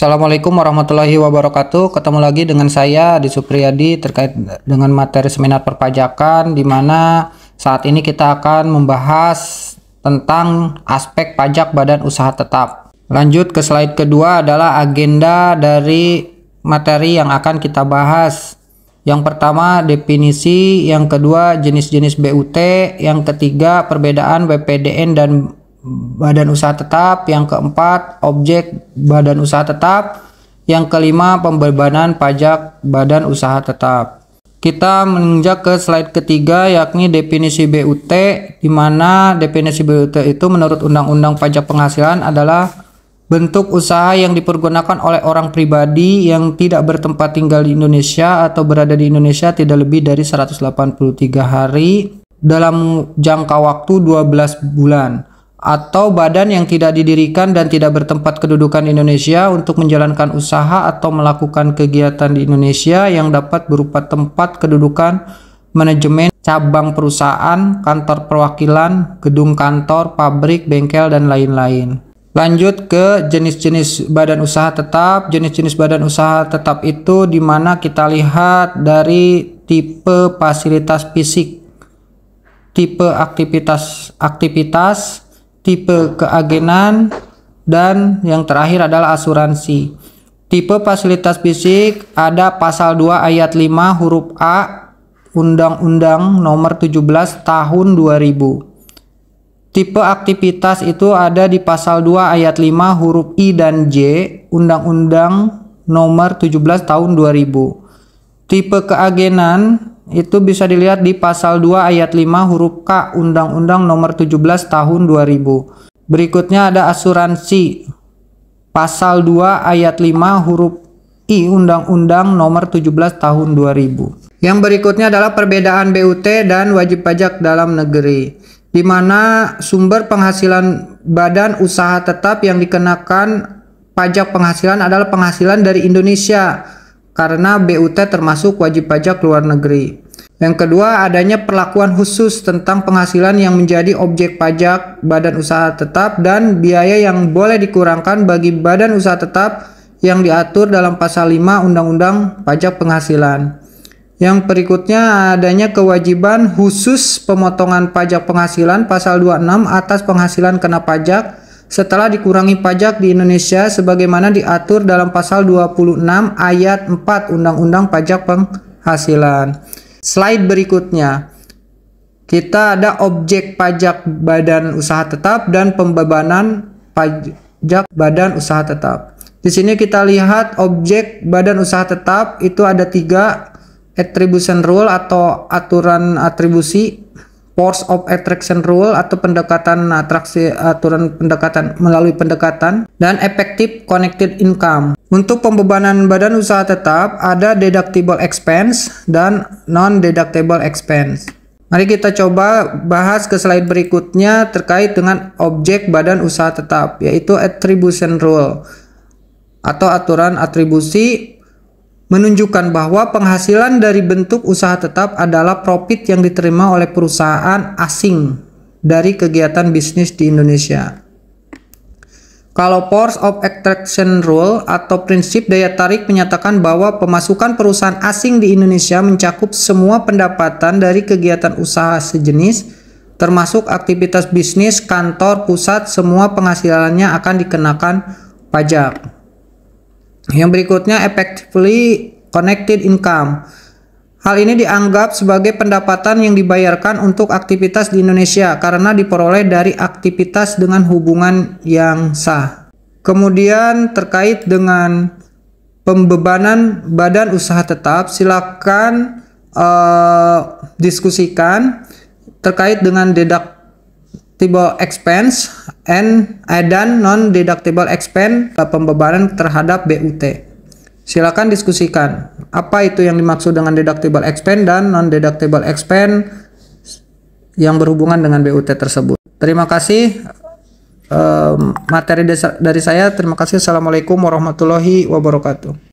Assalamualaikum warahmatullahi wabarakatuh. Ketemu lagi dengan saya Adi Supriyadi terkait dengan materi seminar perpajakan, di mana saat ini kita akan membahas tentang aspek pajak badan usaha tetap. Lanjut ke slide kedua adalah agenda dari materi yang akan kita bahas. Yang pertama definisi, yang kedua jenis-jenis BUT, yang ketiga perbedaan BPDN dan badan usaha tetap, yang keempat objek badan usaha tetap, yang kelima pembebanan pajak badan usaha tetap. Kita menginjak ke slide ketiga, yakni definisi BUT, di mana definisi BUT itu menurut Undang-Undang Pajak Penghasilan adalah bentuk usaha yang dipergunakan oleh orang pribadi yang tidak bertempat tinggal di Indonesia atau berada di Indonesia tidak lebih dari 183 hari dalam jangka waktu 12 bulan, atau badan yang tidak didirikan dan tidak bertempat kedudukan di Indonesia untuk menjalankan usaha atau melakukan kegiatan di Indonesia yang dapat berupa tempat kedudukan, manajemen, cabang perusahaan, kantor perwakilan, gedung kantor, pabrik, bengkel, dan lain-lain. Lanjut ke jenis-jenis badan usaha tetap. Jenis-jenis badan usaha tetap itu dimana kita lihat dari tipe fasilitas fisik, tipe aktivitas, tipe keagenan, dan yang terakhir adalah asuransi. Tipe fasilitas fisik ada pasal 2 ayat 5 huruf A Undang-Undang Nomor 17 Tahun 2000. Tipe aktivitas itu ada di pasal 2 ayat 5 huruf I dan J Undang-Undang Nomor 17 Tahun 2000. Tipe keagenan itu bisa dilihat di pasal 2 ayat 5 huruf K Undang-Undang Nomor 17 Tahun 2000. Berikutnya ada asuransi. Pasal 2 ayat 5 huruf I Undang-Undang Nomor 17 Tahun 2000. Yang berikutnya adalah perbedaan BUT dan wajib pajak dalam negeri, di mana sumber penghasilan badan usaha tetap yang dikenakan pajak penghasilan adalah penghasilan dari Indonesia, karena BUT termasuk wajib pajak luar negeri. Yang kedua, adanya perlakuan khusus tentang penghasilan yang menjadi objek pajak badan usaha tetap dan biaya yang boleh dikurangkan bagi badan usaha tetap yang diatur dalam pasal 5 Undang-Undang Pajak Penghasilan. Yang berikutnya, adanya kewajiban khusus pemotongan pajak penghasilan pasal 26 atas penghasilan kena pajak setelah dikurangi pajak di Indonesia sebagaimana diatur dalam pasal 26 ayat 4 Undang-Undang Pajak Penghasilan. Slide berikutnya, kita ada objek pajak badan usaha tetap dan pembebanan pajak badan usaha tetap. Di sini kita lihat objek badan usaha tetap itu ada 3, attribution rule atau aturan atribusi, force of attraction rule atau pendekatan atraksi, aturan pendekatan melalui pendekatan, dan effective connected income. Untuk pembebanan badan usaha tetap ada deductible expense dan non deductible expense. Mari kita coba bahas ke slide berikutnya terkait dengan objek badan usaha tetap, yaitu attribution rule atau aturan atribusi, menunjukkan bahwa penghasilan dari bentuk usaha tetap adalah profit yang diterima oleh perusahaan asing dari kegiatan bisnis di Indonesia. Kalau force of attraction rule atau prinsip daya tarik menyatakan bahwa pemasukan perusahaan asing di Indonesia mencakup semua pendapatan dari kegiatan usaha sejenis, termasuk aktivitas bisnis, kantor, pusat, semua penghasilannya akan dikenakan pajak. Yang berikutnya effectively connected income. Hal ini dianggap sebagai pendapatan yang dibayarkan untuk aktivitas di Indonesia karena diperoleh dari aktivitas dengan hubungan yang sah. Kemudian terkait dengan pembebanan badan usaha tetap, silakan diskusikan terkait dengan deductible expense dan non deductible expense, pembebanan terhadap BUT. Silakan diskusikan apa itu yang dimaksud dengan deductible expense dan non deductible expense yang berhubungan dengan BUT tersebut. Terima kasih materi dari saya. Terima kasih. Assalamualaikum warahmatullahi wabarakatuh.